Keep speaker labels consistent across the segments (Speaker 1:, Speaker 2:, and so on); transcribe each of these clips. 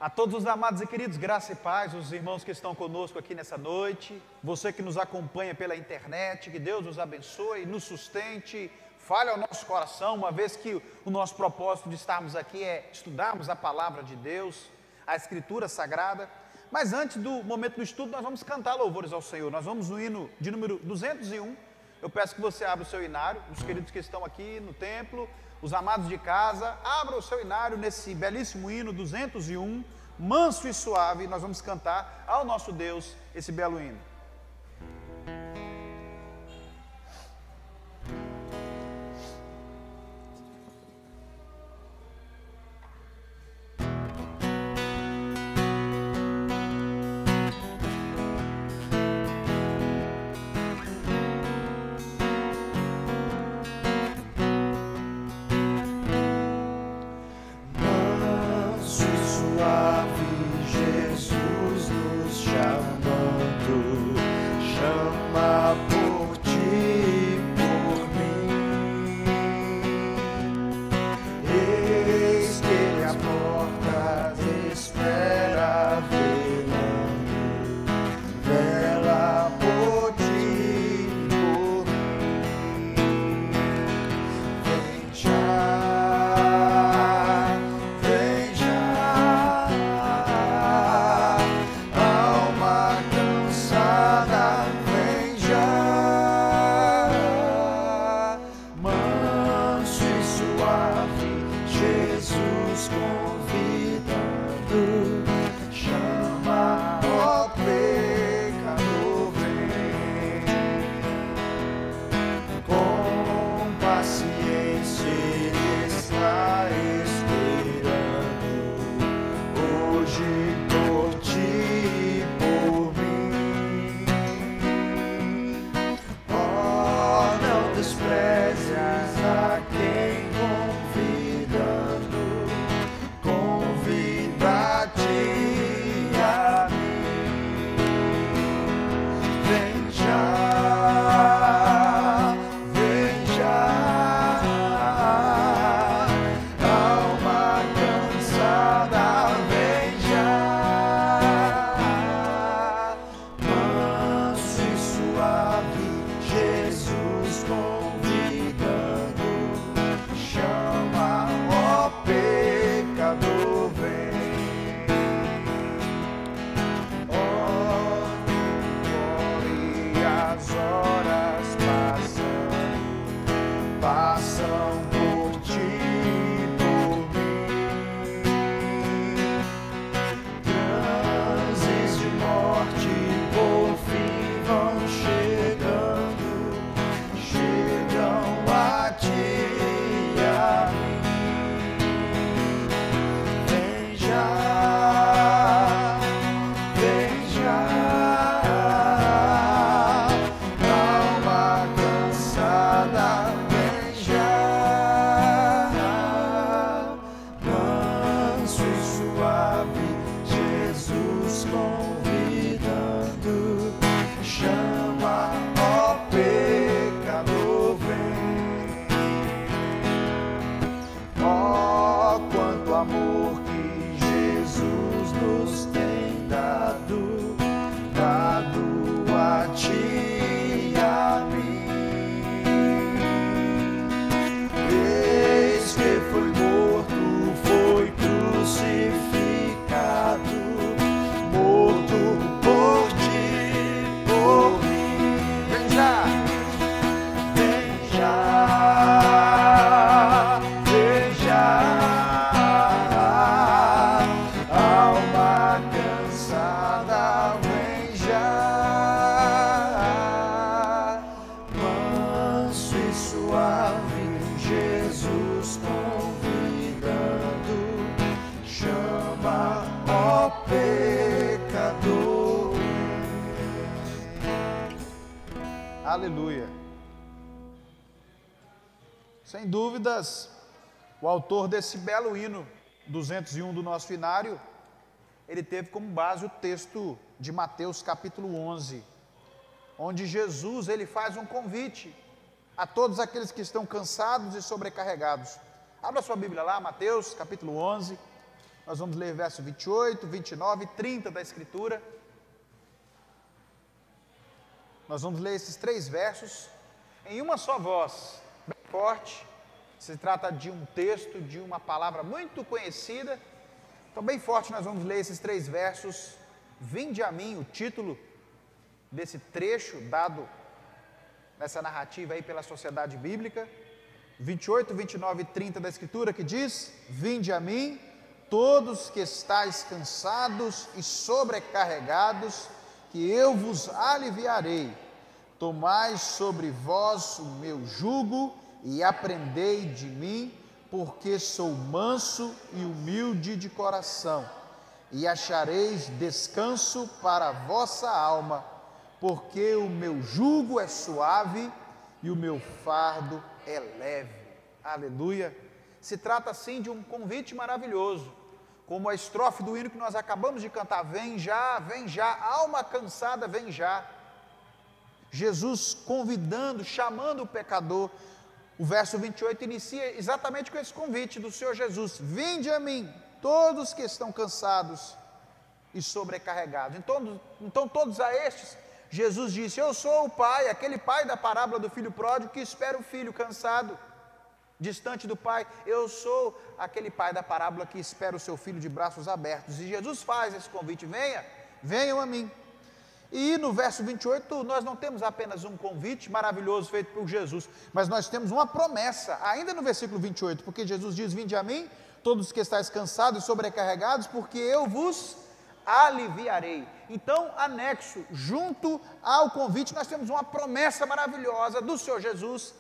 Speaker 1: A todos os amados e queridos, graça e paz, os irmãos que estão conosco aqui nessa noite, você que nos acompanha pela internet, que Deus nos abençoe, nos sustente, fale ao nosso coração, uma vez que o nosso propósito de estarmos aqui é estudarmos a palavra de Deus, a Escritura Sagrada. Mas antes do momento do estudo, nós vamos cantar louvores ao Senhor. Nós vamos no hino de número 201. Eu peço que você abra o seu inário, os queridos que estão aqui no templo, os amados de casa, abra o seu inário nesse belíssimo hino 201, manso e suave. Nós vamos cantar ao nosso Deus esse belo hino. Aleluia. Sem dúvidas, o autor desse belo hino 201 do nosso inário, ele teve como base o texto de Mateus capítulo 11, onde Jesus ele faz um convite a todos aqueles que estão cansados e sobrecarregados. Abra sua Bíblia lá, Mateus capítulo 11, Nós vamos ler verso 28, 29 e 30 da Escritura. Nós vamos ler esses 3 versos em uma só voz, bem forte. Se trata de um texto, de uma palavra muito conhecida. Então, bem forte, nós vamos ler esses 3 versos. Vinde a mim, o título desse trecho dado nessa narrativa aí pela Sociedade Bíblica. 28, 29 e 30 da Escritura, que diz: Vinde a mim, todos que estáis cansados e sobrecarregados, que eu vos aliviarei. Tomai sobre vós o meu jugo e aprendei de mim, porque sou manso e humilde de coração, e achareis descanso para a vossa alma, porque o meu jugo é suave e o meu fardo é leve. Aleluia! Se trata assim de um convite maravilhoso, como a estrofe do hino que nós acabamos de cantar: vem já, alma cansada, vem já. Jesus convidando, chamando o pecador. O verso 28 inicia exatamente com esse convite do Senhor Jesus: vinde a mim, todos que estão cansados e sobrecarregados. Então todos a estes, Jesus disse: eu sou o pai, aquele pai da parábola do filho pródigo que espera o filho cansado, distante do pai. Eu sou aquele pai da parábola que espera o seu filho de braços abertos. E Jesus faz esse convite: venham a mim. E no verso 28, nós não temos apenas um convite maravilhoso feito por Jesus, mas nós temos uma promessa, ainda no versículo 28, porque Jesus diz: vinde a mim, todos que estáis cansados e sobrecarregados, porque eu vos aliviarei. Então, anexo, junto ao convite, nós temos uma promessa maravilhosa do Senhor Jesus,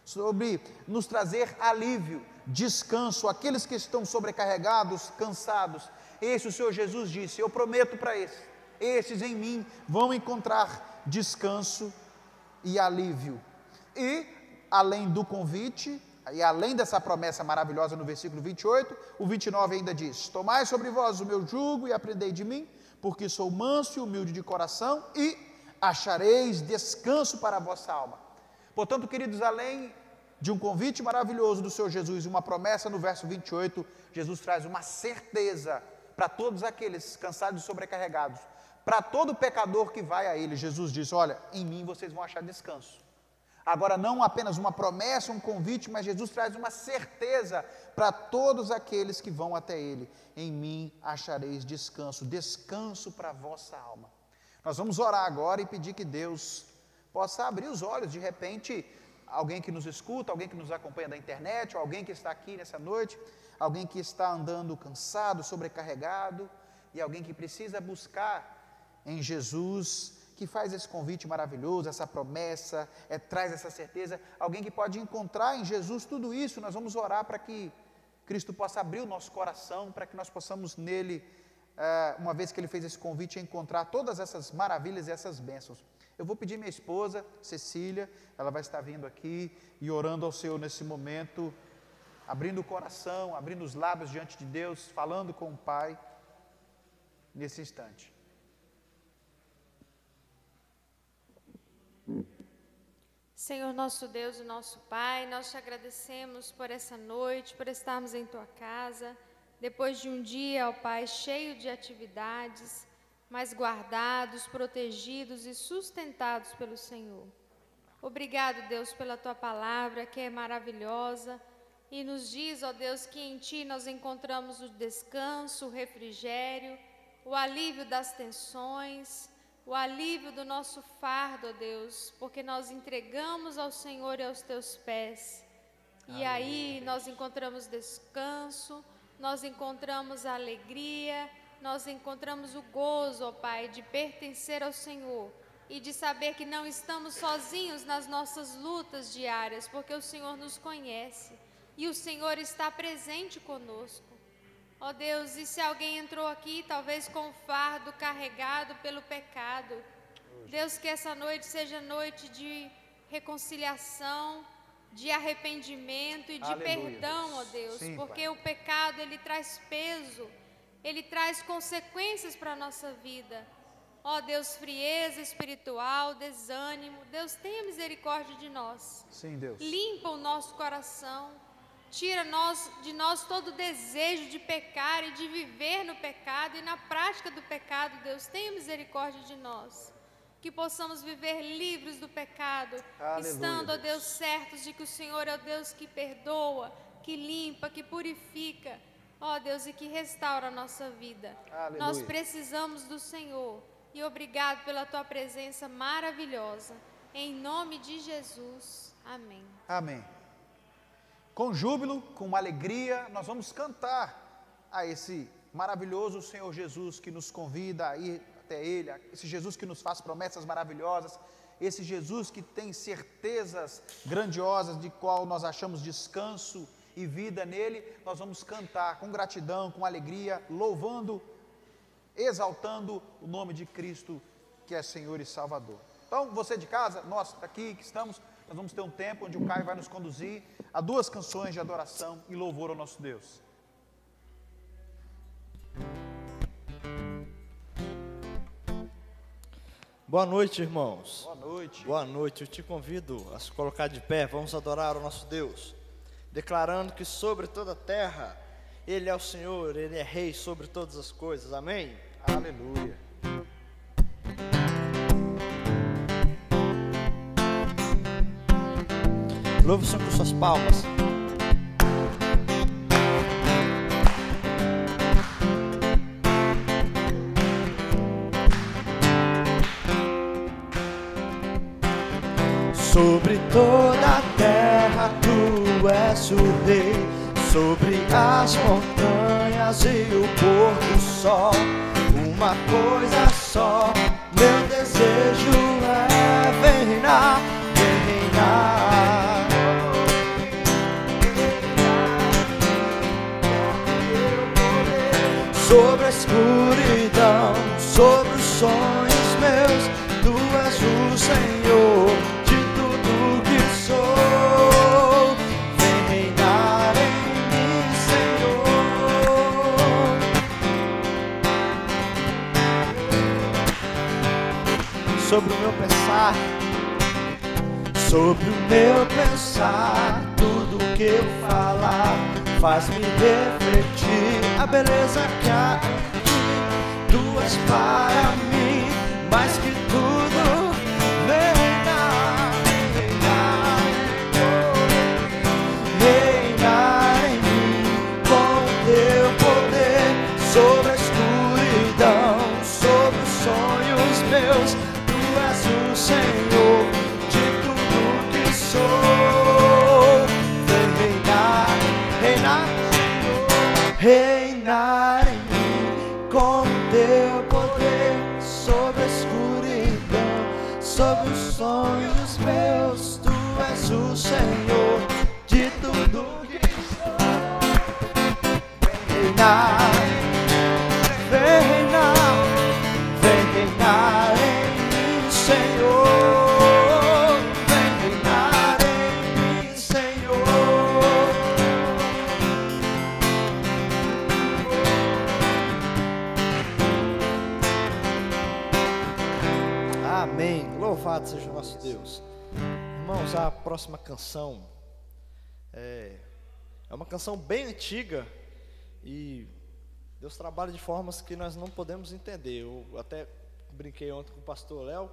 Speaker 1: sobre nos trazer alívio, descanso. Aqueles que estão sobrecarregados, cansados, esse o Senhor Jesus disse: eu prometo para esses em mim vão encontrar descanso e alívio. E além do convite, e além dessa promessa maravilhosa no versículo 28, o 29 ainda diz: tomai sobre vós o meu jugo e aprendei de mim, porque sou manso e humilde de coração, e achareis descanso para a vossa alma. Portanto, queridos, além de um convite maravilhoso do Senhor Jesus e uma promessa no verso 28, Jesus traz uma certeza para todos aqueles cansados e sobrecarregados, para todo pecador que vai a Ele. Jesus diz: olha, em mim vocês vão achar descanso. Agora, não apenas uma promessa, um convite, mas Jesus traz uma certeza para todos aqueles que vão até Ele: em mim achareis descanso, descanso para a vossa alma. Nós vamos orar agora e pedir que Deus possa abrir os olhos. De repente, alguém que nos escuta, alguém que nos acompanha da internet, ou alguém que está aqui nessa noite, alguém que está andando cansado, sobrecarregado, e alguém que precisa buscar em Jesus, que faz esse convite maravilhoso, essa promessa, traz essa certeza. Alguém que pode encontrar em Jesus tudo isso. Nós vamos orar para que Cristo possa abrir o nosso coração, para que nós possamos nele, uma vez que Ele fez esse convite, encontrar todas essas maravilhas e essas bênçãos. Eu vou pedir minha esposa, Cecília, ela vai estar vindo aqui e orando ao Senhor nesse momento, abrindo o coração, abrindo os lábios diante de Deus, falando com o Pai, nesse instante.
Speaker 2: Senhor nosso Deus e nosso Pai, nós te agradecemos por essa noite, por estarmos em Tua casa, depois de um dia, ó Pai, cheio de atividades, mas guardados, protegidos e sustentados pelo Senhor. Obrigado, Deus, pela Tua palavra, que é maravilhosa, e nos diz, ó Deus, que em Ti nós encontramos o descanso, o refrigério, o alívio das tensões, o alívio do nosso fardo, ó Deus, porque nós entregamos ao Senhor e aos Teus pés. E aí nós encontramos descanso, nós encontramos a alegria, nós encontramos o gozo, ó Pai, de pertencer ao Senhor e de saber que não estamos sozinhos nas nossas lutas diárias, porque o Senhor nos conhece e o Senhor está presente conosco. Ó Deus, e se alguém entrou aqui, talvez com o fardo carregado pelo pecado, Deus, que essa noite seja noite de reconciliação, de arrependimento e de perdão, ó Deus,
Speaker 1: Sim,
Speaker 2: porque
Speaker 1: Pai.
Speaker 2: o pecado, ele traz peso, ele traz consequências para a nossa vida. Ó Deus, frieza espiritual, desânimo, Deus, tenha misericórdia de nós.
Speaker 1: Sim, Deus.
Speaker 2: Limpa o nosso coração. Tira de nós todo o desejo de pecar e de viver no pecado e na prática do pecado, Deus. Tenha misericórdia de nós. Que possamos viver livres do pecado,
Speaker 1: Aleluia,
Speaker 2: estando, ó
Speaker 1: Deus.
Speaker 2: Deus, certos de que o Senhor é o Deus que perdoa, que limpa, que purifica, ó Deus, e que restaura a nossa vida.
Speaker 1: Aleluia.
Speaker 2: Nós precisamos do Senhor. E obrigado pela tua presença maravilhosa. Em nome de Jesus. Amém.
Speaker 1: Amém. Com júbilo, com alegria, nós vamos cantar a esse maravilhoso Senhor Jesus que nos convida a ir até Ele, esse Jesus que nos faz promessas maravilhosas, esse Jesus que tem certezas grandiosas de qual nós achamos descanso e vida nele. Nós vamos cantar com gratidão, com alegria, louvando, exaltando o nome de Cristo, que é Senhor e Salvador. Então, você de casa, nós aqui que estamos, nós vamos ter um tempo onde o Caio vai nos conduzir a 2 canções de adoração e louvor ao nosso Deus.
Speaker 3: Boa noite, irmãos.
Speaker 1: Boa noite.
Speaker 3: Boa noite. Eu te convido a se colocar de pé. Vamos adorar o nosso Deus, declarando que sobre toda a terra Ele é o Senhor, Ele é Rei sobre todas as coisas. Amém?
Speaker 1: Aleluia.
Speaker 3: Louve o Senhor com suas palmas. Sobre toda a terra tu és o Rei, sobre as montanhas e o pôr do sol. Uma coisa só, meu desejo é vem reinar, vem reinar. Sobre a escuridão, sobre os sonhos meus, tu és o Senhor de tudo que sou. Vem reinar em mim, Senhor. Sobre o meu pensar, sobre o meu pensar, tudo que eu falar faz-me refletir a beleza que há aqui. Tu és para mim mais que tudo. Reinar, reinar, reinar em mim com teu poder. Sobre a escuridão, sobre os sonhos meus, tu és o Senhor de tudo que sou. Vem reinar, reinar, reinar em mim com teu poder. Sobre a escuridão, sobre os sonhos meus, tu és o Senhor de tudo que sou. Vem reinar, vem reinar, vem reinar em mim, Senhor. Vem reinar em mim, Senhor. Amém. Louvado seja o nosso Deus. Irmãos, a próxima canção é uma canção bem antiga e Deus trabalha de formas que nós não podemos entender. Eu até brinquei ontem com o pastor Léo,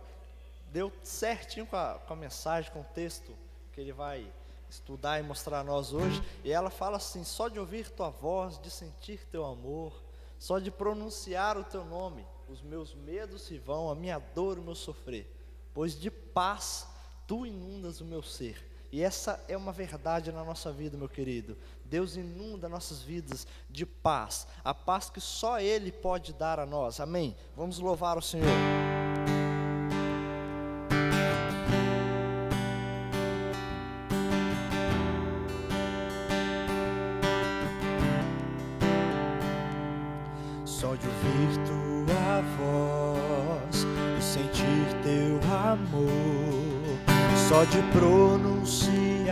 Speaker 3: deu certinho com a mensagem, com o texto que ele vai estudar e mostrar a nós hoje. E ela fala assim: só de ouvir tua voz, de sentir teu amor, só de pronunciar o teu nome, os meus medos se vão, a minha dor, o meu sofrer, pois de paz tu inundas o meu ser. E essa é uma verdade na nossa vida, meu querido. Deus inunda nossas vidas de paz, a paz que só Ele pode dar a nós. Amém? Vamos louvar o Senhor. Só de ouvir tua voz e sentir teu amor, só de pronunciar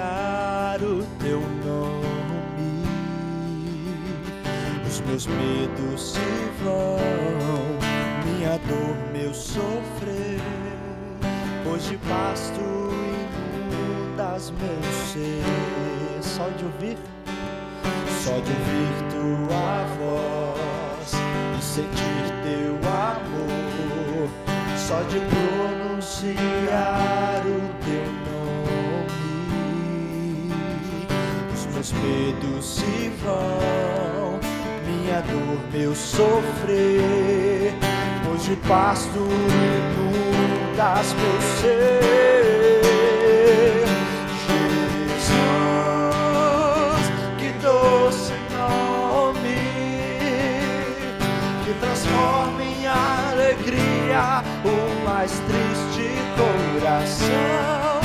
Speaker 3: o teu nome, os meus medos se vão, minha dor, meu sofrer, pois de paz tu inundas meu ser. Só de ouvir Só de ouvir tua voz e sentir teu amor, só de pronunciar o teu nome, os meus medos se vão, minha dor, meu sofrer, pois de pasto inundas meu ser. Jesus, que doce nome, que transforma em alegria o mais triste coração.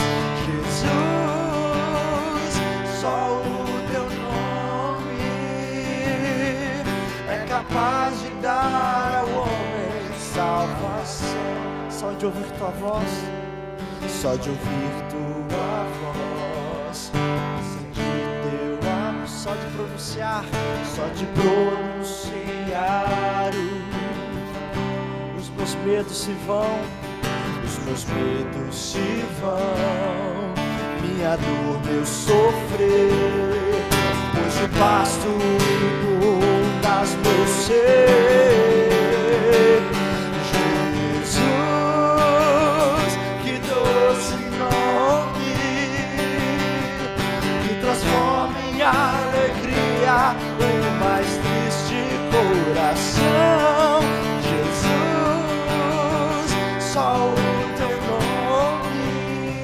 Speaker 3: Jesus, só o teu nome é capaz de dar ao homem salvação. Só de ouvir tua voz, só de ouvir tua voz, sentir teu amor, só de pronunciar os meus medos se vão, os meus medos se vão, minha dor, meu sofrer, pois de pasto inundas meu ser. Jesus, que doce nome, que transforma em alegria o mais triste coração. Jesus, só o teu nome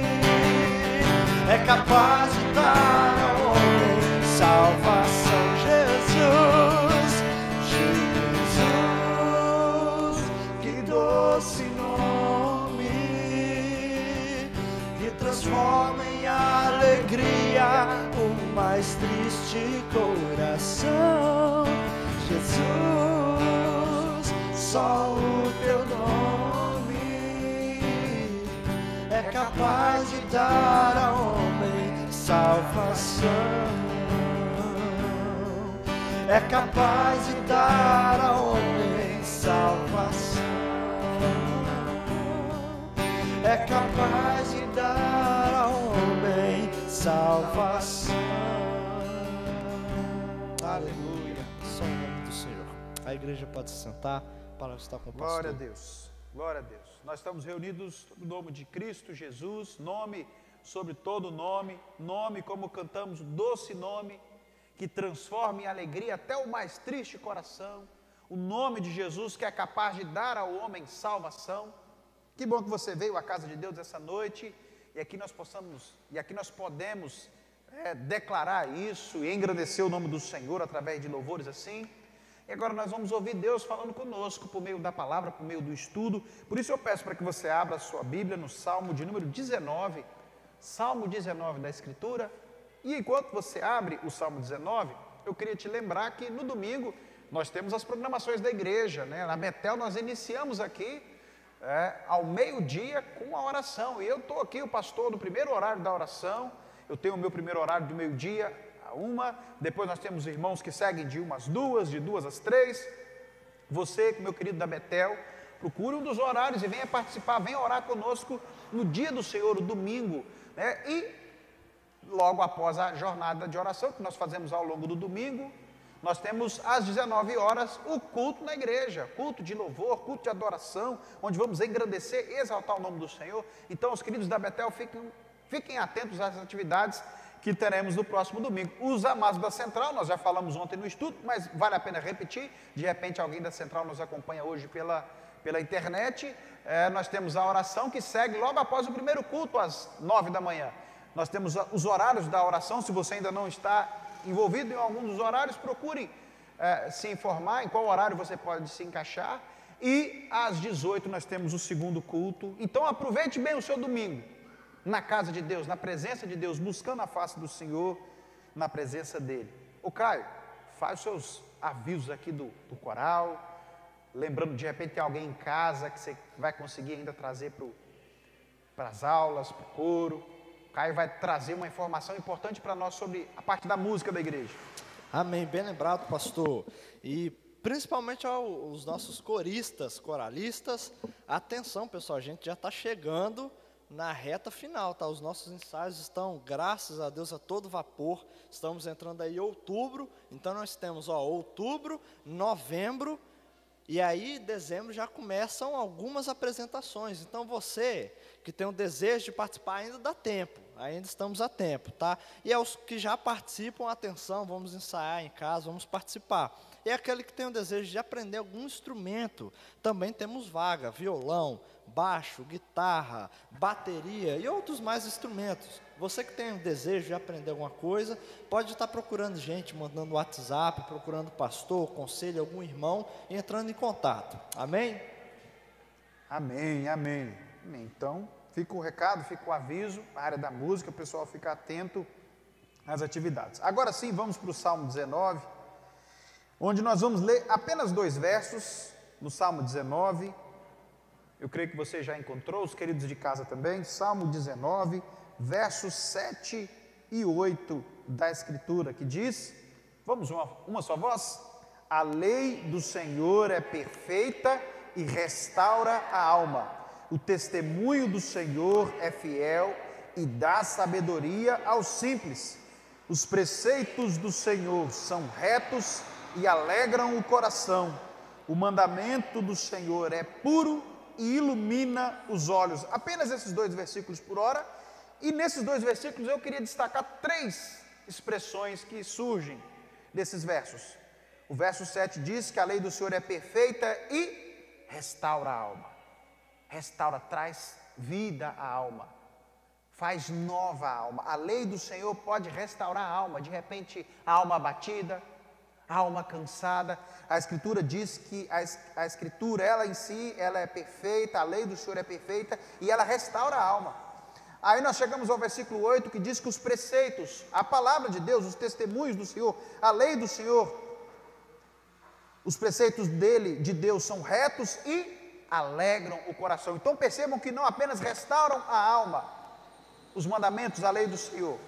Speaker 3: é capaz de dar ao homem salvação. Jesus, Jesus, que doce nome, que transforma em alegria o mais triste coração. Jesus, só o teu nome é capaz de dar ao homem salvação, é capaz de dar ao homem salvação, é capaz de dar ao homem salvação. Aleluia, só o nome do Senhor. A igreja pode se sentar para estar com o pastor.
Speaker 1: Glória a Deus, glória a Deus. Nós estamos reunidos no nome de Cristo Jesus, nome sobre todo nome, nome como cantamos, doce nome, que transforma em alegria até o mais triste coração, o nome de Jesus que é capaz de dar ao homem salvação. Que bom que você veio à casa de Deus essa noite, e aqui nós podemos declarar isso e engrandecer o nome do Senhor através de louvores assim. E agora nós vamos ouvir Deus falando conosco por meio da palavra, por meio do estudo. Por isso eu peço para que você abra a sua Bíblia no Salmo de número 19, Salmo 19 da Escritura. E enquanto você abre o Salmo 19, eu queria te lembrar que no domingo nós temos as programações da igreja, né? Na Betel nós iniciamos aqui ao meio-dia com a oração. E eu estou aqui, o pastor do primeiro horário da oração. Eu tenho o meu primeiro horário do meio-dia a 1, depois nós temos irmãos que seguem de 1 às 2, de 2 às 3. Você, meu querido da Betel, procure um dos horários e venha participar, venha orar conosco no dia do Senhor, o domingo, né? E logo após a jornada de oração que nós fazemos ao longo do domingo, nós temos às 19 horas o culto na igreja, culto de louvor, culto de adoração, onde vamos engrandecer e exaltar o nome do Senhor. Então os queridos da Betel fiquem atentos às atividades que teremos no próximo domingo. Os amados da Central, nós já falamos ontem no estudo, mas vale a pena repetir. De repente alguém da Central nos acompanha hoje pela internet. Nós temos a oração que segue logo após o primeiro culto, às 9 da manhã. Nós temos os horários da oração. Se você ainda não está envolvido em algum dos horários, procure se informar em qual horário você pode se encaixar. E às 18 nós temos o segundo culto. Então aproveite bem o seu domingo na casa de Deus, na presença de Deus, buscando a face do Senhor, na presença dEle. Ô Caio, faz os seus avisos aqui do coral, lembrando, de repente tem alguém em casa que você vai conseguir ainda trazer para as aulas, para o coro. O Caio vai trazer uma informação importante para nós sobre a parte da música da igreja.
Speaker 3: Amém, bem lembrado, pastor. E principalmente aos nossos coristas, coralistas, atenção pessoal, a gente já está chegando na reta final, tá? Os nossos ensaios estão, graças a Deus, a todo vapor. Estamos entrando aí em outubro, então nós temos, outubro, novembro, e aí dezembro já começam algumas apresentações. Então você que tem o desejo de participar, ainda dá tempo, ainda estamos a tempo, tá? E aos que já participam, atenção, vamos ensaiar em casa, vamos participar. E aquele que tem o desejo de aprender algum instrumento, também temos vaga, violão, baixo, guitarra, bateria e outros mais instrumentos. Você que tem o desejo de aprender alguma coisa, pode estar procurando gente, mandando WhatsApp, procurando pastor, conselho, algum irmão, e entrando em contato. Amém?
Speaker 1: Amém, amém. Então, fica o recado, fica o aviso, na área da música, o pessoal fica atento às atividades. Agora sim, vamos para o Salmo 19, onde nós vamos ler apenas 2 versos, no Salmo 19, eu creio que você já encontrou, os queridos de casa também, Salmo 19, versos 7 e 8 da Escritura, que diz, vamos uma só voz? A lei do Senhor é perfeita e restaura a alma. O testemunho do Senhor é fiel e dá sabedoria aos simples. Os preceitos do Senhor são retos e alegram o coração. O mandamento do Senhor é puro e ilumina os olhos. Apenas esses 2 versículos por hora. E nesses 2 versículos eu queria destacar 3 expressões que surgem desses versos. O verso 7 diz que a lei do Senhor é perfeita e restaura a alma. Restaura, traz vida à alma, faz nova a alma. A lei do Senhor pode restaurar a alma. De repente, a alma abatida, a alma cansada. A Escritura diz que a Escritura, ela em si, ela é perfeita, a lei do Senhor é perfeita e ela restaura a alma. Aí nós chegamos ao versículo 8, que diz que os preceitos, a palavra de Deus, os testemunhos do Senhor, a lei do Senhor, os preceitos de Deus são retos e alegram o coração. Então percebam que não apenas restauram a alma, os mandamentos, a lei do Senhor,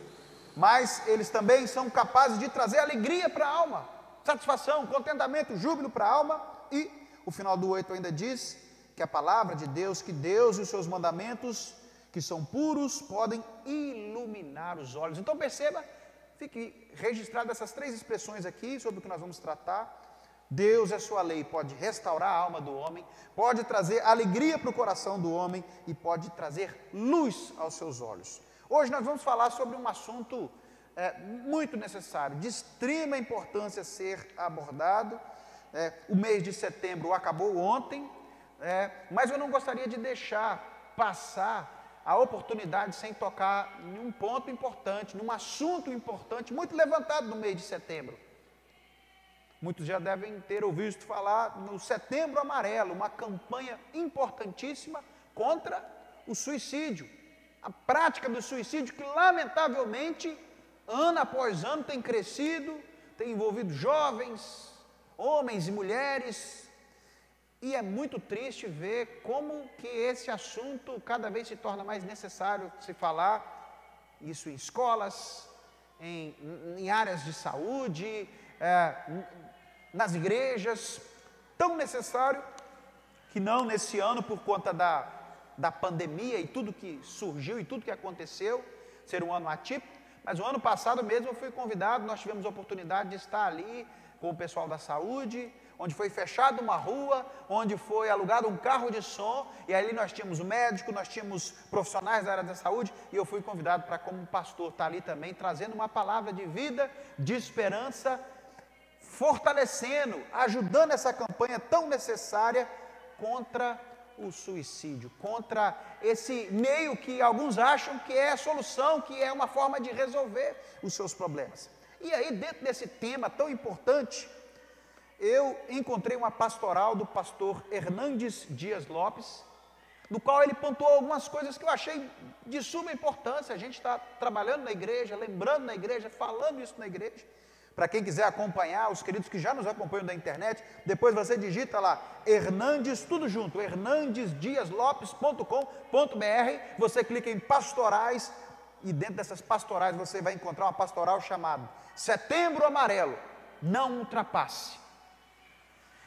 Speaker 1: mas eles também são capazes de trazer alegria para a alma, satisfação, contentamento, júbilo para a alma. E o final do 8 ainda diz que a palavra de Deus, que Deus e os seus mandamentos, que são puros, podem iluminar os olhos. Então perceba, fique registrado essas 3 expressões aqui sobre o que nós vamos tratar. Deus é sua lei, pode restaurar a alma do homem, pode trazer alegria para o coração do homem e pode trazer luz aos seus olhos. Hoje nós vamos falar sobre um assunto muito necessário, de extrema importância ser abordado. O mês de setembro acabou ontem, mas eu não gostaria de deixar passar a oportunidade sem tocar em um ponto importante, num assunto importante, muito levantado no mês de setembro. Muitos já devem ter ouvido falar no Setembro Amarelo, uma campanha importantíssima contra o suicídio. A prática do suicídio que, lamentavelmente, ano após ano tem crescido, tem envolvido jovens, homens e mulheres. E é muito triste ver como que esse assunto cada vez se torna mais necessário se falar, isso em escolas, em áreas de saúde, nas igrejas, tão necessário que não nesse ano, por conta da pandemia e tudo que surgiu e tudo que aconteceu, ser um ano atípico, mas o ano passado mesmo eu fui convidado, nós tivemos a oportunidade de estar ali com o pessoal da saúde, onde foi fechada uma rua, onde foi alugado um carro de som, e ali nós tínhamos um médico, nós tínhamos profissionais da área da saúde, e eu fui convidado para, como pastor, estar ali também, trazendo uma palavra de vida, de esperança, fortalecendo, ajudando essa campanha tão necessária contra o suicídio, contra esse meio que alguns acham que é a solução, que é uma forma de resolver os seus problemas. E aí, dentro desse tema tão importante, eu encontrei uma pastoral do pastor Hernandes Dias Lopes, no qual ele pontuou algumas coisas que eu achei de suma importância. A gente está trabalhando na igreja, lembrando na igreja, falando isso na igreja. Para quem quiser acompanhar, os queridos que já nos acompanham da internet, depois você digita lá, Hernandes, tudo junto, hernandesdiaslopes.com.br, você clica em pastorais, e dentro dessas pastorais você vai encontrar uma pastoral chamada Setembro Amarelo, não ultrapasse.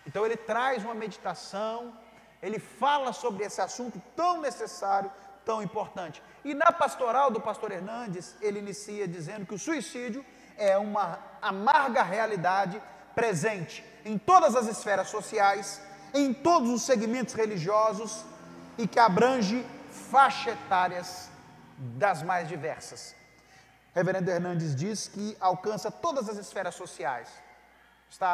Speaker 1: Então ele traz uma meditação, ele fala sobre esse assunto tão necessário, tão importante. E na pastoral do pastor Hernandes, ele inicia dizendo que o suicídio é uma amarga realidade presente em todas as esferas sociais, em todos os segmentos religiosos e que abrange faixas etárias das mais diversas. Reverendo Hernandes diz que alcança todas as esferas sociais. Está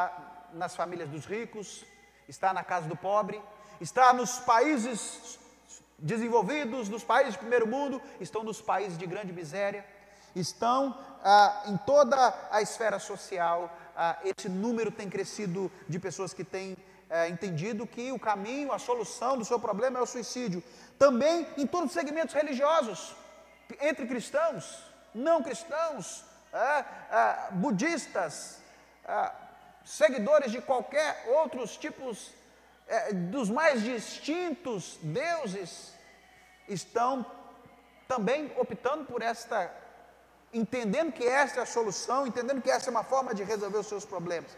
Speaker 1: nas famílias dos ricos, está na casa do pobre, está nos países desenvolvidos, nos países de primeiro mundo, estão nos países de grande miséria, estão em toda a esfera social. Esse número tem crescido de pessoas que têm entendido que o caminho, a solução do seu problema é o suicídio. Também em todos os segmentos religiosos, entre cristãos, não cristãos, budistas, seguidores de qualquer outros tipos, dos mais distintos deuses, estão também optando por esta, entendendo que esta é a solução, entendendo que essa é uma forma de resolver os seus problemas.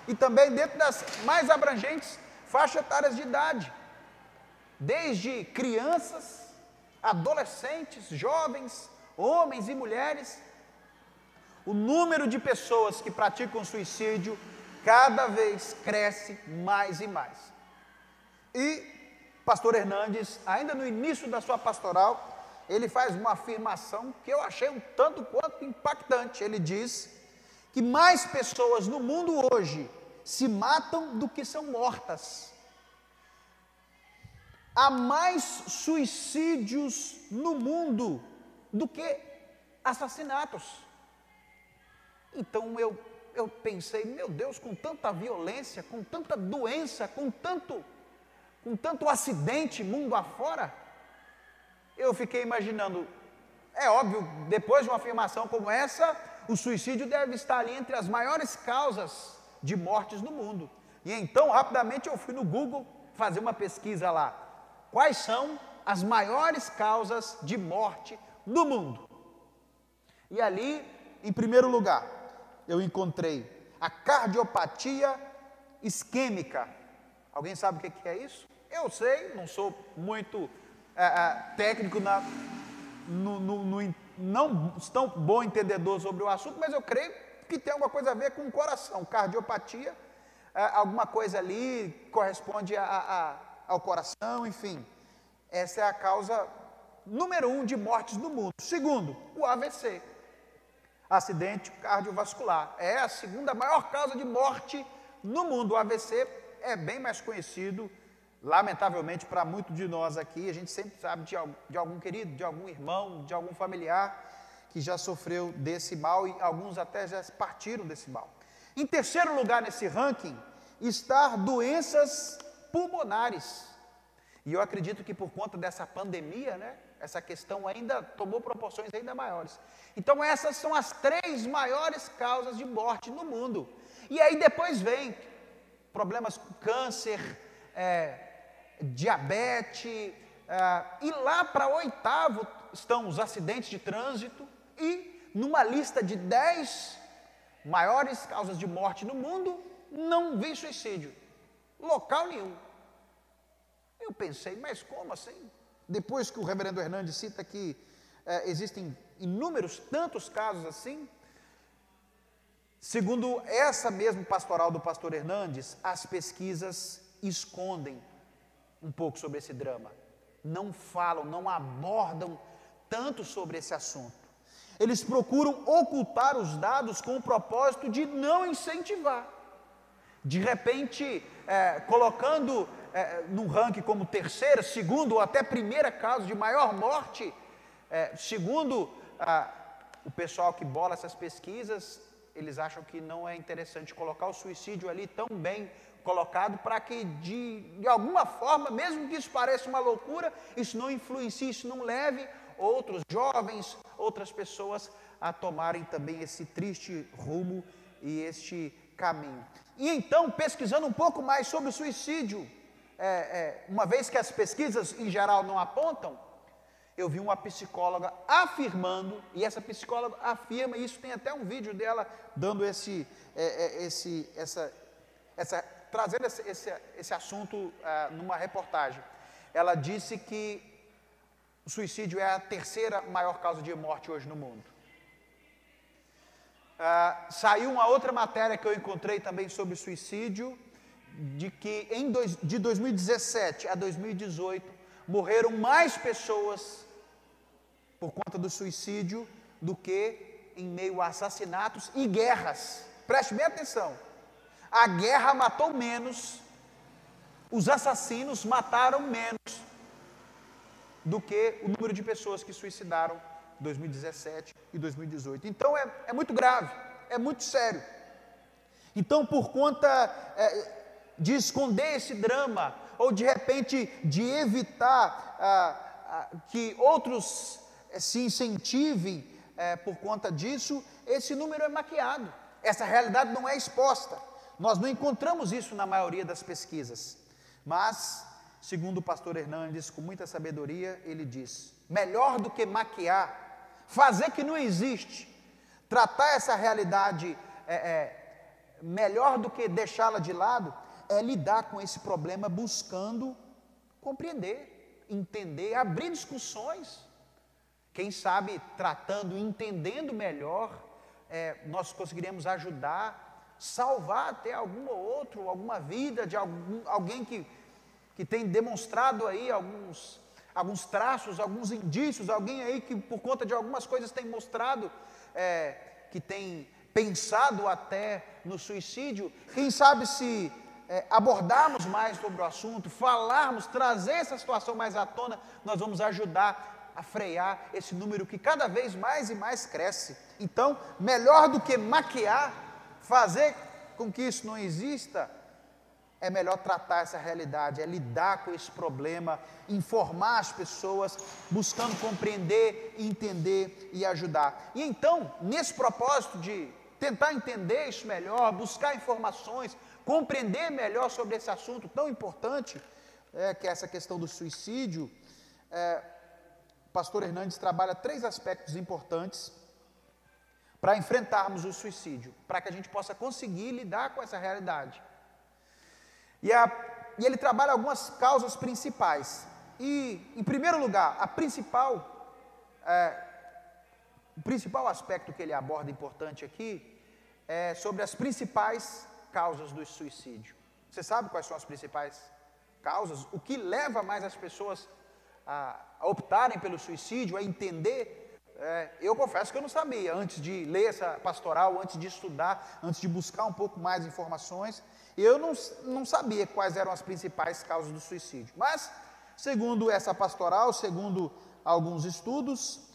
Speaker 1: E também dentro das mais abrangentes faixas etárias de idade, desde crianças, adolescentes, jovens, homens e mulheres. O número de pessoas que praticam suicídio cada vez cresce mais e mais. E pastor Hernandes, ainda no início da sua pastoral, ele faz uma afirmação que eu achei um tanto quanto impactante. Ele diz que mais pessoas no mundo hoje se matam do que são mortas. Há mais suicídios no mundo do que assassinatos. Então eu pensei, meu Deus, com tanta violência, com tanta doença, com tanto acidente mundo afora, eu fiquei imaginando, é óbvio, depois de uma afirmação como essa, o suicídio deve estar ali entre as maiores causas de mortes no mundo. E então, rapidamente, eu fui no Google fazer uma pesquisa lá. Quais são as maiores causas de morte no mundo? E ali, em primeiro lugar, eu encontrei a cardiopatia isquêmica. Alguém sabe o que é isso? Eu sei, não sou muito técnico, não tão bom entendedor sobre o assunto, mas eu creio que tem alguma coisa a ver com o coração. Cardiopatia, alguma coisa ali corresponde ao coração, enfim. Essa é a causa número 1 de mortes no mundo. Segundo, o AVC, acidente cardiovascular. É a segunda maior causa de morte no mundo. O AVC é bem mais conhecido, lamentavelmente, para muitos de nós aqui. A gente sempre sabe de algum querido, de algum irmão, de algum familiar que já sofreu desse mal, e alguns até já partiram desse mal. Em terceiro lugar nesse ranking está doenças pulmonares. E eu acredito que por conta dessa pandemia, né, essa questão ainda tomou proporções ainda maiores. Então essas são as 3 maiores causas de morte no mundo. E aí depois vem problemas com câncer, diabetes, e lá para 8º estão os acidentes de trânsito, e numa lista de 10 maiores causas de morte no mundo, não vi suicídio, local nenhum. Eu pensei, mas como assim? Depois que o reverendo Hernandes cita que existem inúmeros, tantos casos assim, segundo essa mesma pastoral do pastor Hernandes, as pesquisas escondem um pouco sobre esse drama, não falam, não abordam tanto sobre esse assunto. Eles procuram ocultar os dados com o propósito de não incentivar. De repente, colocando num ranking como terceira, segunda ou até primeira causa de maior morte, segundo o pessoal que bola essas pesquisas, eles acham que não é interessante colocar o suicídio ali tão bem colocado, para que de alguma forma, mesmo que isso pareça uma loucura, isso não influencie, isso não leve outros jovens, outras pessoas a tomarem também esse triste rumo e este caminho. E então, pesquisando um pouco mais sobre o suicídio, uma vez que as pesquisas em geral não apontam, eu vi uma psicóloga afirmando, e essa psicóloga afirma, e isso tem até um vídeo dela dando trazendo esse assunto numa reportagem. Ela disse que o suicídio é a terceira maior causa de morte hoje no mundo. Saiu uma outra matéria que eu encontrei também sobre suicídio, de que de 2017 a 2018 morreram mais pessoas por conta do suicídio do que em meio a assassinatos e guerras. Preste bem atenção, a guerra matou menos, os assassinos mataram menos do que o número de pessoas que suicidaram em 2017 e 2018. Então é muito grave, é muito sério. Então, por conta de esconder esse drama, ou de repente de evitar que outros se incentivem por conta disso, esse número é maquiado, essa realidade não é exposta. Nós não encontramos isso na maioria das pesquisas, mas, segundo o pastor Hernandes, com muita sabedoria, ele diz: melhor do que maquiar, fazer que não existe, tratar essa realidade, melhor do que deixá-la de lado, é lidar com esse problema buscando compreender, entender, abrir discussões. Quem sabe, tratando, entendendo melhor, nós conseguiremos ajudar, salvar até alguma vida de alguém que tem demonstrado aí alguns traços, alguns indícios, alguém aí que por conta de algumas coisas tem mostrado, que tem pensado até no suicídio. Quem sabe se abordarmos mais sobre o assunto, falarmos, trazer essa situação mais à tona, nós vamos ajudar a frear esse número que cada vez mais e mais cresce. Então, melhor do que maquiar, fazer com que isso não exista, é melhor tratar essa realidade, é lidar com esse problema, informar as pessoas, buscando compreender, entender e ajudar. E então, nesse propósito de tentar entender isso melhor, buscar informações, compreender melhor sobre esse assunto tão importante, que é essa questão do suicídio, o pastor Hernandes trabalha 3 aspectos importantes para enfrentarmos o suicídio, para que a gente possa conseguir lidar com essa realidade. E ele trabalha algumas causas principais. E, em primeiro lugar, o principal aspecto que ele aborda importante aqui é sobre as principais causas do suicídio. Você sabe quais são as principais causas? O que leva mais as pessoas a optarem pelo suicídio, a entender? Eu confesso que eu não sabia, antes de ler essa pastoral, antes de estudar, antes de buscar um pouco mais de informações, eu não sabia quais eram as principais causas do suicídio. Mas, segundo essa pastoral, segundo alguns estudos,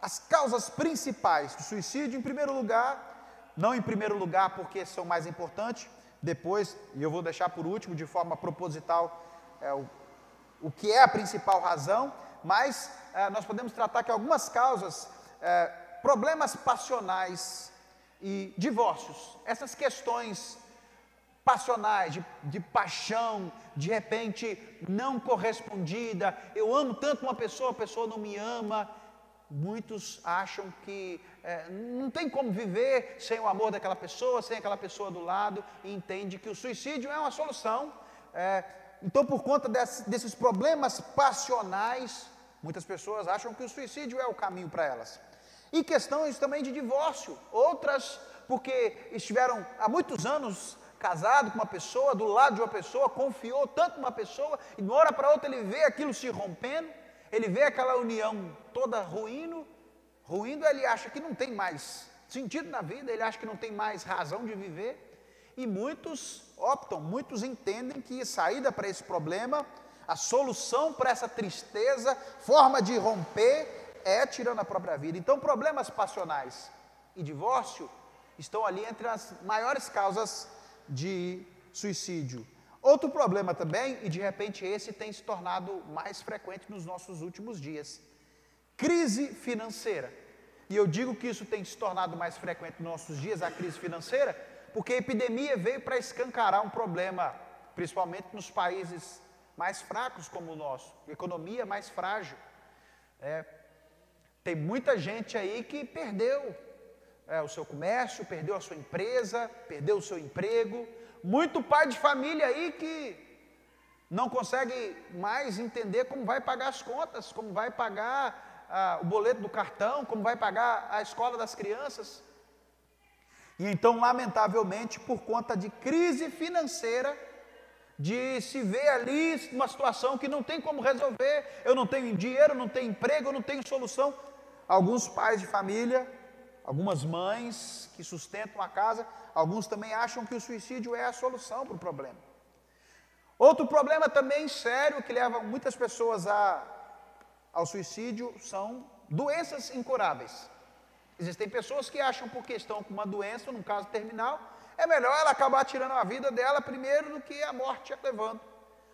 Speaker 1: as causas principais do suicídio, em primeiro lugar, não em primeiro lugar porque são mais importantes, depois, e eu vou deixar por último, de forma proposital, o que é a principal razão, mas nós podemos tratar que algumas causas, problemas passionais e divórcios, essas questões passionais, de paixão, de repente não correspondida, eu amo tanto uma pessoa, a pessoa não me ama. Muitos acham que não tem como viver sem o amor daquela pessoa, sem aquela pessoa do lado, e entende que o suicídio é uma solução. Então, por conta desses problemas passionais, muitas pessoas acham que o suicídio é o caminho para elas. E questões também de divórcio, outras porque estiveram há muitos anos casado com uma pessoa, do lado de uma pessoa, confiou tanto numa pessoa, e de uma hora para outra ele vê aquilo se rompendo, ele vê aquela união toda ruindo, ele acha que não tem mais sentido na vida, ele acha que não tem mais razão de viver, e muitos muitos entendem que a saída para esse problema, a solução para essa tristeza, forma de romper, é tirando a própria vida. Então, problemas passionais e divórcio estão ali entre as maiores causas de suicídio. Outro problema também, e de repente esse tem se tornado mais frequente nos nossos últimos dias, crise financeira. E eu digo que isso tem se tornado mais frequente nos nossos dias, a crise financeira, porque a epidemia veio para escancarar um problema, principalmente nos países mais fracos como o nosso, economia mais frágil. Tem muita gente aí que perdeu o seu comércio, perdeu a sua empresa, perdeu o seu emprego. Muito pai de família aí que não consegue mais entender como vai pagar as contas, como vai pagar o boleto do cartão, como vai pagar a escola das crianças. E então, lamentavelmente, por conta de crise financeira, de se ver ali numa situação que não tem como resolver, eu não tenho dinheiro, não tenho emprego, eu não tenho solução. Alguns pais de família, algumas mães que sustentam a casa, alguns também acham que o suicídio é a solução para o problema. Outro problema também sério que leva muitas pessoas ao suicídio são doenças incuráveis. Existem pessoas que acham porque estão com uma doença, num caso terminal, é melhor ela acabar tirando a vida dela primeiro do que a morte a levando.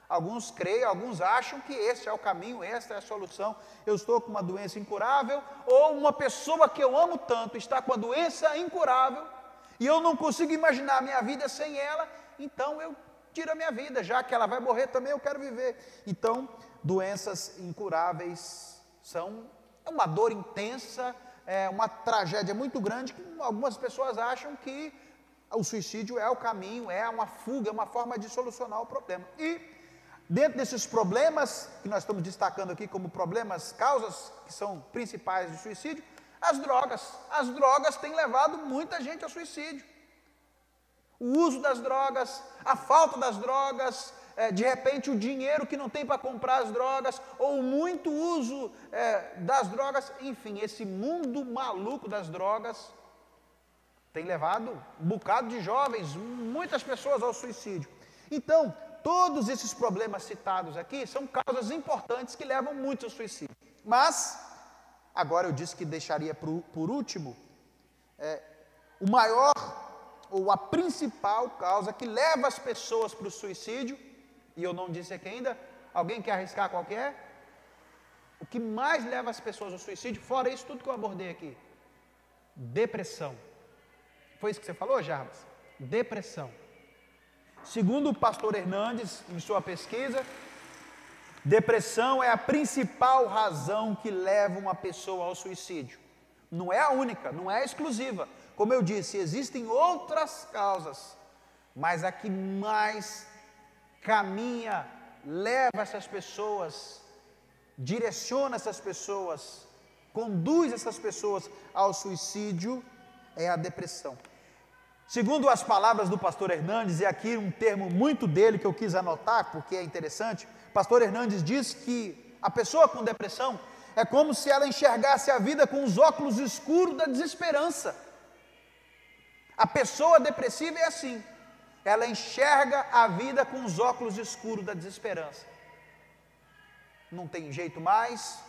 Speaker 1: Alguns creem, alguns acham que esse é o caminho, essa é a solução. Eu estou com uma doença incurável, ou uma pessoa que eu amo tanto está com uma doença incurável, e eu não consigo imaginar a minha vida sem ela, então eu tiro a minha vida, já que ela vai morrer também, eu quero viver. Então, doenças incuráveis são uma dor intensa, é uma tragédia muito grande, que algumas pessoas acham que o suicídio é o caminho, é uma fuga, é uma forma de solucionar o problema. E dentro desses problemas, que nós estamos destacando aqui como problemas, causas que são principais do suicídio, as drogas. As drogas têm levado muita gente ao suicídio. O uso das drogas, a falta das drogas, de repente o dinheiro que não tem para comprar as drogas, ou muito uso das drogas, enfim, esse mundo maluco das drogas tem levado um bocado de jovens, muitas pessoas ao suicídio. Então, todos esses problemas citados aqui são causas importantes que levam muitos ao suicídio. Mas, agora eu disse que deixaria por último, o maior ou a principal causa que leva as pessoas para o suicídio, e eu não disse aqui ainda, alguém quer arriscar qual que é? O que mais leva as pessoas ao suicídio, fora isso tudo que eu abordei aqui? Depressão. Foi isso que você falou, Jarbas? Depressão. Segundo o pastor Hernandes, em sua pesquisa, depressão é a principal razão que leva uma pessoa ao suicídio. Não é a única, não é a exclusiva. Como eu disse, existem outras causas, mas a que mais caminha, leva essas pessoas, direciona essas pessoas, conduz essas pessoas ao suicídio, é a depressão. Segundo as palavras do pastor Hernandes, e aqui um termo muito dele que eu quis anotar, porque é interessante, pastor Hernandes diz que a pessoa com depressão é como se ela enxergasse a vida com os óculos escuros da desesperança. A pessoa depressiva é assim, ela enxerga a vida com os óculos escuros da desesperança. Não tem jeito mais,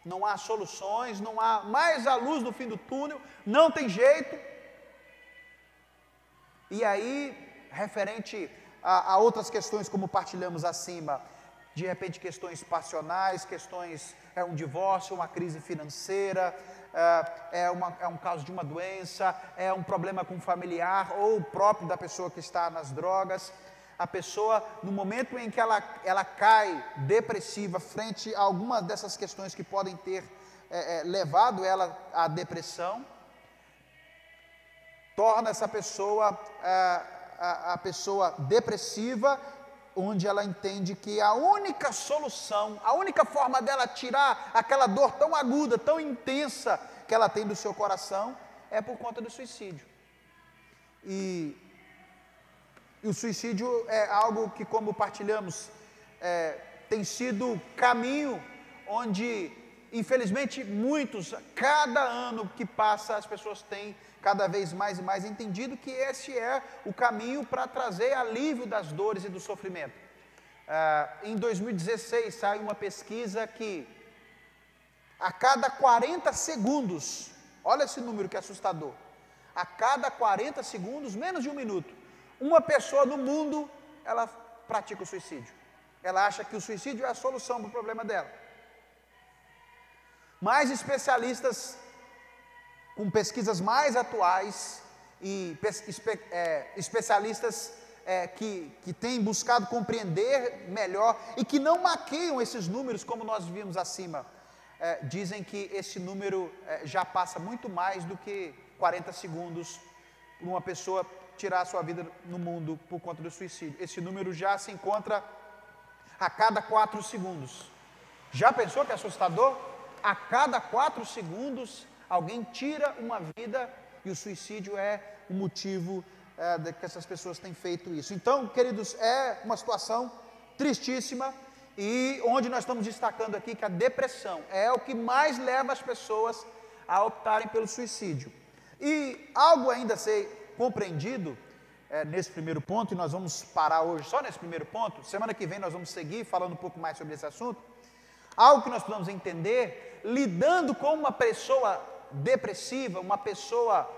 Speaker 1: não há soluções, não há mais a luz no fim do túnel, não tem jeito. E aí, referente a outras questões como partilhamos acima, de repente questões passionais, questões, um divórcio, uma crise financeira, é um caso de uma doença, é um problema com um familiar ou próprio da pessoa que está nas drogas. A pessoa, no momento em que ela cai depressiva frente a algumas dessas questões que podem ter levado ela à depressão, torna essa pessoa a pessoa depressiva, onde ela entende que a única solução, a única forma dela tirar aquela dor tão aguda, tão intensa que ela tem do seu coração, é por conta do suicídio. E o suicídio é algo que, como partilhamos, tem sido caminho onde, infelizmente, muitos, cada ano que passa, as pessoas têm cada vez mais e mais entendido que esse é o caminho para trazer alívio das dores e do sofrimento. Em 2016, saiu uma pesquisa que a cada 40 segundos, olha esse número que é assustador, a cada 40 segundos, menos de um minuto, uma pessoa no mundo, ela pratica o suicídio. Ela acha que o suicídio é a solução para o problema dela. Mais especialistas, com pesquisas mais atuais e especialistas que têm buscado compreender melhor e que não maqueiam esses números como nós vimos acima, dizem que esse número já passa muito mais do que 40 segundos para uma pessoa tirar a sua vida no mundo por conta do suicídio. Esse número já se encontra A cada 4 segundos. Já pensou que é assustador? A cada 4 segundos, alguém tira uma vida e o suicídio é o motivo de que essas pessoas têm feito isso. Então, queridos, é uma situação tristíssima e onde nós estamos destacando aqui que a depressão é o que mais leva as pessoas a optarem pelo suicídio. E algo ainda a ser compreendido nesse primeiro ponto, e nós vamos parar hoje só nesse primeiro ponto, semana que vem nós vamos seguir falando um pouco mais sobre esse assunto. Algo que nós precisamos entender, lidando com uma pessoa depressiva, uma pessoa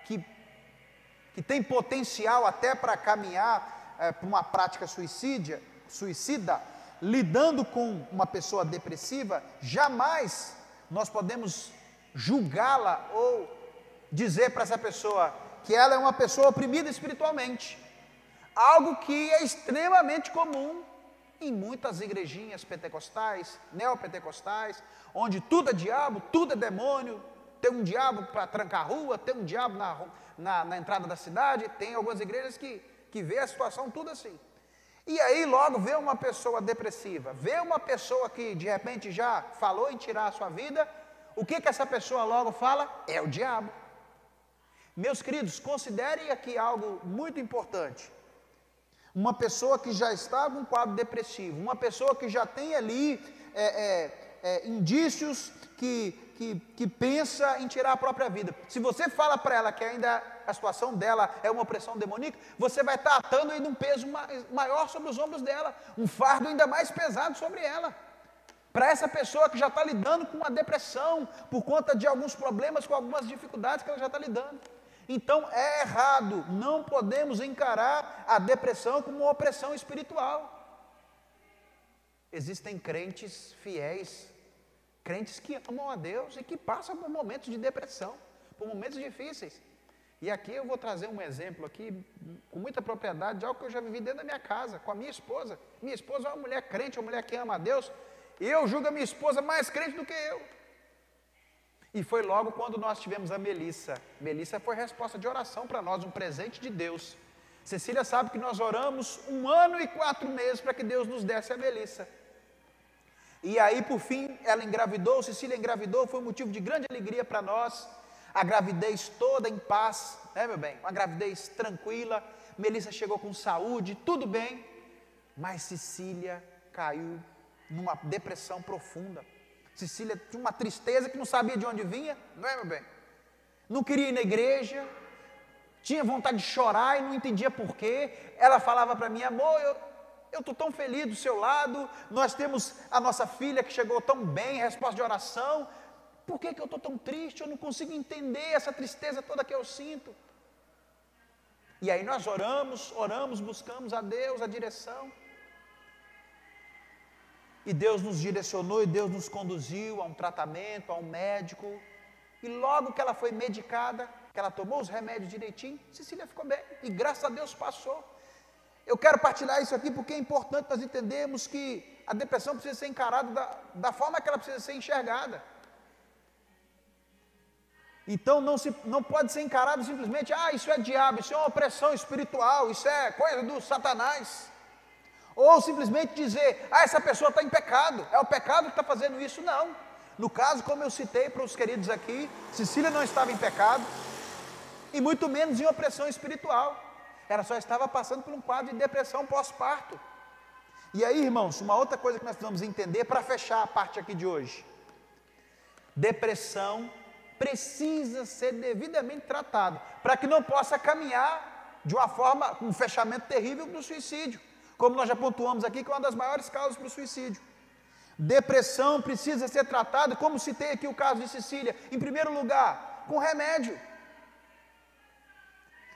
Speaker 1: que tem potencial até para caminhar para uma prática suicida, lidando com uma pessoa depressiva, jamais nós podemos julgá-la ou dizer para essa pessoa que ela é uma pessoa oprimida espiritualmente. Algo que é extremamente comum em muitas igrejinhas pentecostais, neopentecostais, onde tudo é diabo, tudo é demônio, tem um diabo para trancar a rua, tem um diabo na entrada da cidade, tem algumas igrejas que vê a situação tudo assim. E aí logo vê uma pessoa depressiva, vê uma pessoa que de repente já falou em tirar a sua vida, o que essa pessoa logo fala? É o diabo. Meus queridos, considerem aqui algo muito importante. Uma pessoa que já está com um quadro depressivo, uma pessoa que já tem ali indícios que pensa em tirar a própria vida. Se você fala para ela que ainda a situação dela é uma opressão demoníaca, você vai estar atando ainda um peso maior sobre os ombros dela, um fardo ainda mais pesado sobre ela. Para essa pessoa que já está lidando com uma depressão, por conta de alguns problemas, com algumas dificuldades que ela já está lidando. Então é errado, não podemos encarar a depressão como uma opressão espiritual. Existem crentes fiéis, crentes que amam a Deus e que passam por momentos de depressão, por momentos difíceis. E aqui eu vou trazer um exemplo aqui, com muita propriedade, de algo que eu já vivi dentro da minha casa, com a minha esposa. Minha esposa é uma mulher crente, uma mulher que ama a Deus, e eu julgo a minha esposa mais crente do que eu. E foi logo quando nós tivemos a Melissa. Melissa foi resposta de oração para nós, um presente de Deus. Cecília sabe que nós oramos 1 ano e 4 meses para que Deus nos desse a Melissa. E aí, por fim, ela engravidou, Cecília engravidou, foi um motivo de grande alegria para nós. A gravidez toda em paz, né, meu bem? Uma gravidez tranquila. Melissa chegou com saúde, tudo bem. Mas Cecília caiu numa depressão profunda. Cecília tinha uma tristeza que não sabia de onde vinha, não é, meu bem? Não queria ir na igreja, tinha vontade de chorar e não entendia porquê. Ela falava para mim: amor, eu estou tão feliz do seu lado, nós temos a nossa filha que chegou tão bem, resposta de oração, por que eu estou tão triste? Eu não consigo entender essa tristeza toda que eu sinto. E aí nós oramos, buscamos a Deus, a direção. E Deus nos direcionou e Deus nos conduziu a um tratamento, a um médico. E logo que ela foi medicada, que ela tomou os remédios direitinho, Cecília ficou bem. E graças a Deus passou. Eu quero partilhar isso aqui porque é importante nós entendermos que a depressão precisa ser encarada da forma que ela precisa ser enxergada. Então não pode ser encarado simplesmente: isso é diabo, isso é uma opressão espiritual, isso é coisa do Satanás. Ou simplesmente dizer: essa pessoa está em pecado, é o pecado que está fazendo isso. Não. No caso, como eu citei para os queridos aqui, Cecília não estava em pecado, e muito menos em opressão espiritual. Ela só estava passando por um quadro de depressão pós-parto. E aí, irmãos, uma outra coisa que nós precisamos entender para fechar a parte aqui de hoje: depressão precisa ser devidamente tratado, para que não possa caminhar de uma forma, com um fechamento terrível para o suicídio, como nós já pontuamos aqui, que é uma das maiores causas para o suicídio. Depressão precisa ser tratada, como citei aqui o caso de Cecília, em primeiro lugar, com remédio.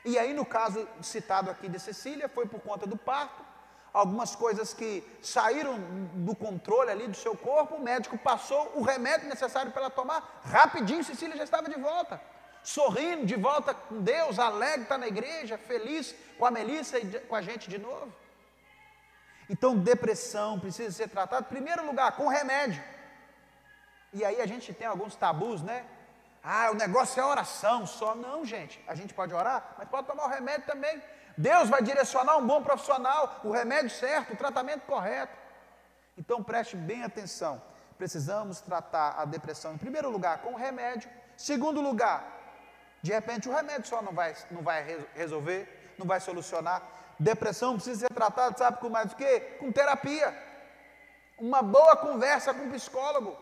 Speaker 1: E aí, no caso citado aqui de Cecília, foi por conta do parto, algumas coisas que saíram do controle ali do seu corpo, o médico passou o remédio necessário para ela tomar, rapidinho Cecília já estava de volta, sorrindo, de volta com Deus, alegre, está na igreja, feliz com a Melissa e com a gente de novo. Então, depressão precisa ser tratada, em primeiro lugar, com remédio. E aí a gente tem alguns tabus, né? O negócio é oração só. Não, gente, a gente pode orar, mas pode tomar o remédio também. Deus vai direcionar um bom profissional, o remédio certo, o tratamento correto. Então preste bem atenção, precisamos tratar a depressão em primeiro lugar com o remédio, segundo lugar, de repente o remédio só não vai resolver, não vai solucionar. Depressão precisa ser tratada, sabe com mais o quê? Com terapia, uma boa conversa com o psicólogo,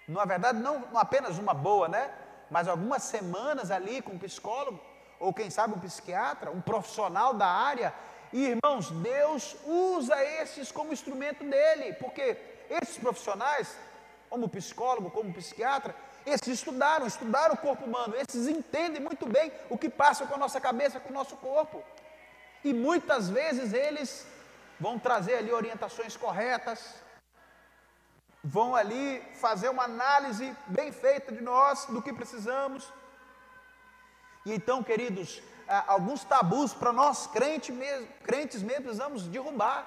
Speaker 1: na verdade não apenas uma boa, né? Mas algumas semanas ali com o psicólogo, ou quem sabe um psiquiatra, um profissional da área. E irmãos, Deus usa esses como instrumento dele, porque esses profissionais, como psicólogo, como psiquiatra, esses estudaram o corpo humano, esses entendem muito bem o que passa com a nossa cabeça, com o nosso corpo. E muitas vezes eles vão trazer ali orientações corretas, vão ali fazer uma análise bem feita de nós, do que precisamos. E então, queridos, alguns tabus para nós crentes mesmo precisamos derrubar,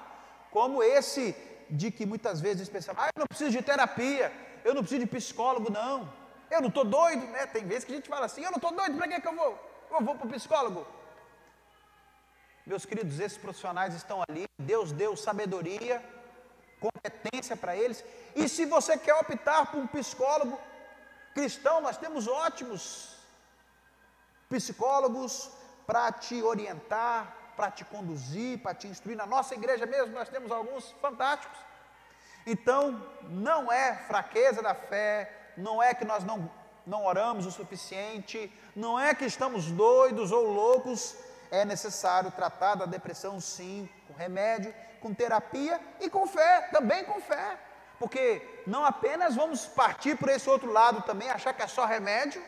Speaker 1: como esse de que muitas vezes pensamos, eu não preciso de terapia, eu não preciso de psicólogo, não, eu não estou doido, né? Tem vezes que a gente fala assim, eu não estou doido, para que eu vou para o psicólogo? Meus queridos, esses profissionais estão ali, Deus deu sabedoria, competência para eles, e se você quer optar por um psicólogo cristão, nós temos ótimos psicólogos para te orientar, para te conduzir, para te instruir. Na nossa igreja mesmo nós temos alguns fantásticos. Então não é fraqueza da fé, não é que nós não oramos o suficiente, não é que estamos doidos ou loucos. É necessário tratar da depressão sim, com remédio, com terapia e com fé, também com fé, porque não apenas vamos partir por esse outro lado também, achar que é só remédio,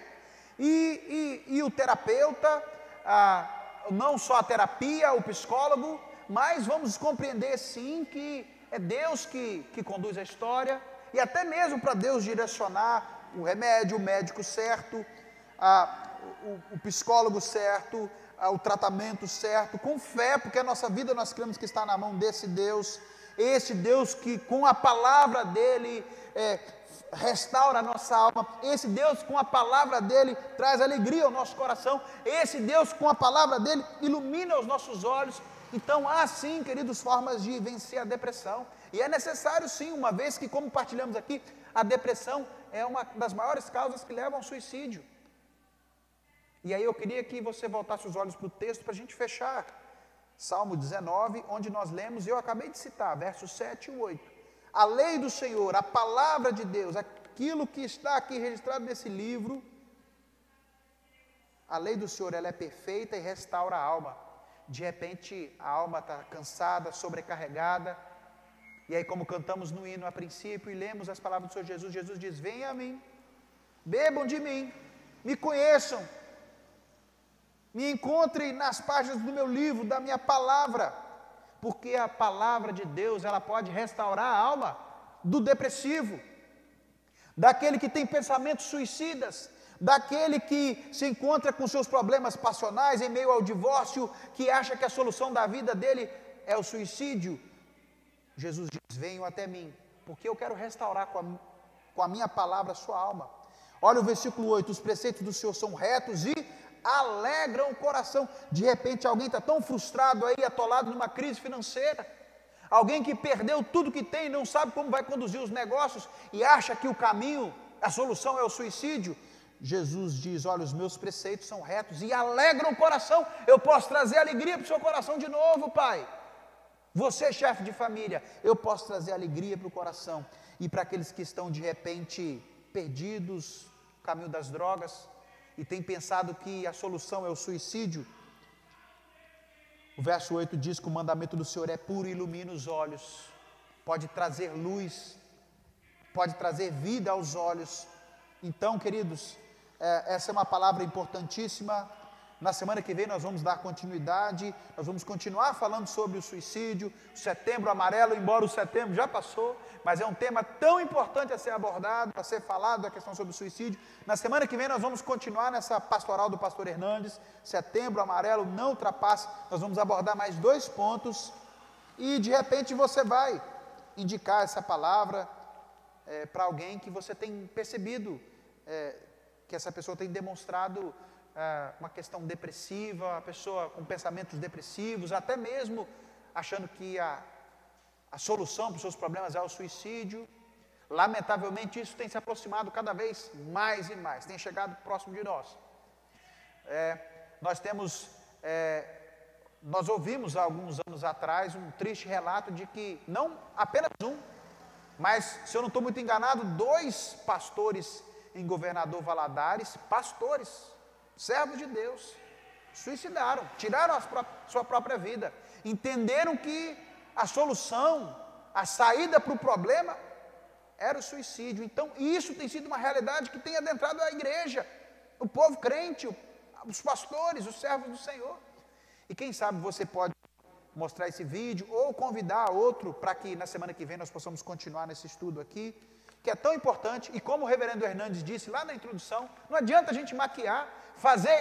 Speaker 1: e o terapeuta, não só a terapia, o psicólogo, mas vamos compreender sim que é Deus que conduz a história, e até mesmo para Deus direcionar o remédio, o médico certo, o psicólogo certo, o tratamento certo, com fé, porque a nossa vida nós cremos que está na mão desse Deus, esse Deus que com a palavra dele restaura a nossa alma, esse Deus com a palavra dele traz alegria ao nosso coração, esse Deus com a palavra dele ilumina os nossos olhos. Então há sim, queridos, formas de vencer a depressão, e é necessário sim, uma vez que, como partilhamos aqui, a depressão é uma das maiores causas que levam ao suicídio. E aí eu queria que você voltasse os olhos para o texto para a gente fechar. Salmo 19, onde nós lemos, eu acabei de citar, versos 7 e 8. A lei do Senhor, a palavra de Deus, aquilo que está aqui registrado nesse livro, a lei do Senhor, ela é perfeita e restaura a alma. De repente a alma está cansada, sobrecarregada, e aí como cantamos no hino a princípio e lemos as palavras do Senhor Jesus, Jesus diz, venham a mim, bebam de mim, me conheçam, me encontrem nas páginas do meu livro, da minha palavra, porque a palavra de Deus, ela pode restaurar a alma do depressivo, daquele que tem pensamentos suicidas, daquele que se encontra com seus problemas passionais em meio ao divórcio, que acha que a solução da vida dele é o suicídio. Jesus diz, venham até mim, porque eu quero restaurar com a minha palavra a sua alma. Olha o versículo 8, os preceitos do Senhor são retos e alegram o coração. De repente alguém está tão frustrado aí, atolado numa crise financeira, alguém que perdeu tudo que tem e não sabe como vai conduzir os negócios e acha que o caminho, a solução é o suicídio. Jesus diz, olha, os meus preceitos são retos e alegram o coração. Eu posso trazer alegria para o seu coração de novo, pai. Você, chefe de família, eu posso trazer alegria para o coração. E para aqueles que estão de repente perdidos no caminho das drogas e têm pensado que a solução é o suicídio, o verso 8 diz que o mandamento do Senhor é puro e ilumina os olhos, pode trazer luz, pode trazer vida aos olhos. Então, queridos, essa é uma palavra importantíssima. Na semana que vem nós vamos dar continuidade, nós vamos continuar falando sobre o suicídio, o Setembro Amarelo, embora o setembro já passou, mas é um tema tão importante a ser abordado, a ser falado, a questão sobre o suicídio. Na semana que vem nós vamos continuar nessa pastoral do pastor Hernandes, Setembro Amarelo, não ultrapasse. Nós vamos abordar mais 2 pontos e de repente você vai indicar essa palavra para alguém que você tem percebido, que essa pessoa tem demonstrado uma questão depressiva, a pessoa com pensamentos depressivos, até mesmo achando que a solução para os seus problemas é o suicídio. Lamentavelmente isso tem se aproximado cada vez mais e mais, tem chegado próximo de nós. Nós ouvimos há alguns anos atrás um triste relato de que não apenas um, mas, se eu não estou muito enganado, 2 pastores em Governador Valadares, pastores, servos de Deus, suicidaram, tiraram sua própria vida, entenderam que a solução, a saída para o problema era o suicídio. Então, isso tem sido uma realidade que tem adentrado a igreja, o povo crente, os pastores, os servos do Senhor. E quem sabe você pode mostrar esse vídeo ou convidar outro para que na semana que vem nós possamos continuar nesse estudo aqui, que é tão importante. E como o reverendo Hernandes disse lá na introdução, não adianta a gente maquiar, fazer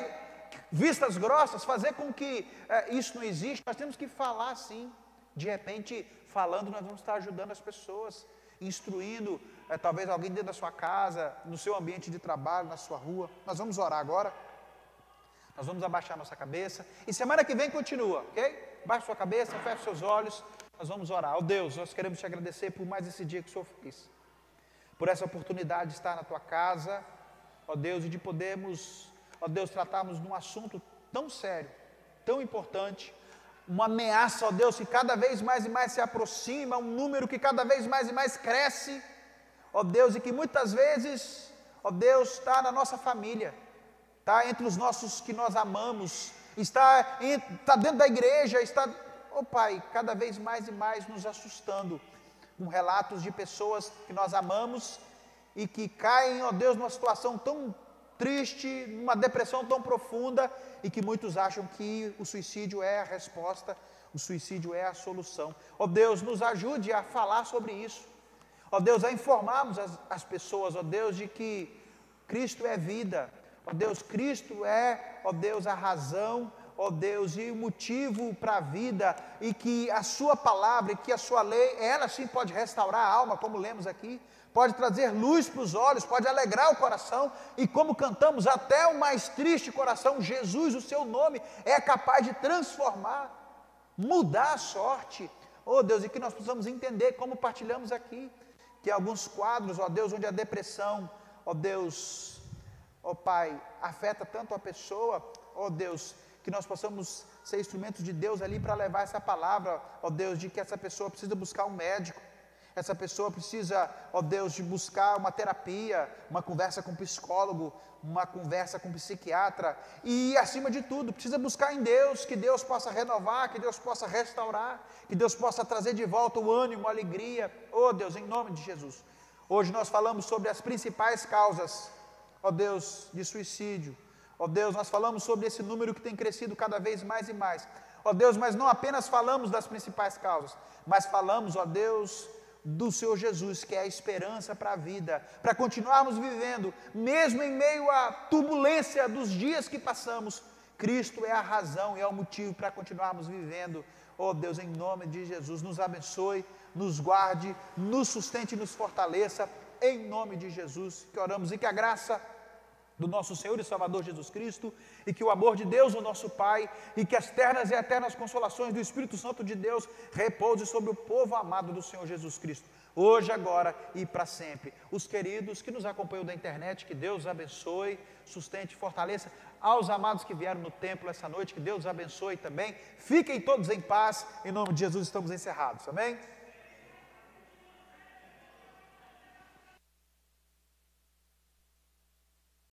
Speaker 1: vistas grossas, fazer com que isso não existe. Nós temos que falar sim. De repente, falando, nós vamos estar ajudando as pessoas, instruindo talvez alguém dentro da sua casa, no seu ambiente de trabalho, na sua rua. Nós vamos orar agora. Nós vamos abaixar nossa cabeça. E semana que vem continua, ok? Baixe sua cabeça, feche seus olhos. Nós vamos orar. Ó Deus, nós queremos te agradecer por mais esse dia que o Senhor fez. Por essa oportunidade de estar na tua casa. Ó Deus, e de podermos, ó Deus, tratarmos de um assunto tão sério, tão importante. Uma ameaça, ó Deus, que cada vez mais e mais se aproxima. Um número que cada vez mais e mais cresce. Ó Deus, e que muitas vezes, ó Deus, está na nossa família. Está entre os nossos que nós amamos, está dentro da igreja, está, Pai, cada vez mais e mais nos assustando, com relatos de pessoas que nós amamos e que caem, ó Deus, numa situação tão triste, numa depressão tão profunda, e que muitos acham que o suicídio é a resposta, o suicídio é a solução. Ó Deus, nos ajude a falar sobre isso, ó Deus, a informarmos as pessoas, ó Deus, de que Cristo é vida. Ó Deus, Cristo é, ó Deus, a razão, ó Deus, e o motivo para a vida, e que a sua palavra, e que a sua lei, ela sim pode restaurar a alma, como lemos aqui, pode trazer luz para os olhos, pode alegrar o coração, e como cantamos, até o mais triste coração, Jesus, o seu nome, é capaz de transformar, mudar a sorte. Ó Deus, e que nós precisamos entender, como partilhamos aqui, que alguns quadros, ó Deus, onde a depressão, ó Deus, ó Pai, afeta tanto a pessoa, ó Deus, que nós possamos ser instrumentos de Deus ali para levar essa palavra, ó Deus, de que essa pessoa precisa buscar um médico, essa pessoa precisa, ó Deus, de buscar uma terapia, uma conversa com um psicólogo, uma conversa com um psiquiatra, e acima de tudo, precisa buscar em Deus, que Deus possa renovar, que Deus possa restaurar, que Deus possa trazer de volta o ânimo, a alegria, ó Deus, em nome de Jesus. Hoje nós falamos sobre as principais causas, ó Deus, de suicídio. Ó Deus, nós falamos sobre esse número que tem crescido cada vez mais e mais. Ó Deus, mas não apenas falamos das principais causas, mas falamos, ó Deus, do Senhor Jesus, que é a esperança para a vida, para continuarmos vivendo, mesmo em meio à turbulência dos dias que passamos. Cristo é a razão e é o motivo para continuarmos vivendo. Ó Deus, em nome de Jesus, nos abençoe, nos guarde, nos sustente e nos fortaleça. Em nome de Jesus que oramos, e que a graça do nosso Senhor e Salvador Jesus Cristo, e que o amor de Deus, o nosso Pai, e que as ternas e eternas consolações do Espírito Santo de Deus repouse sobre o povo amado do Senhor Jesus Cristo, hoje, agora e para sempre. Os queridos que nos acompanham da internet, que Deus abençoe, sustente e fortaleça. Aos amados que vieram no templo essa noite, que Deus abençoe também. Fiquem todos em paz, em nome de Jesus estamos encerrados, amém?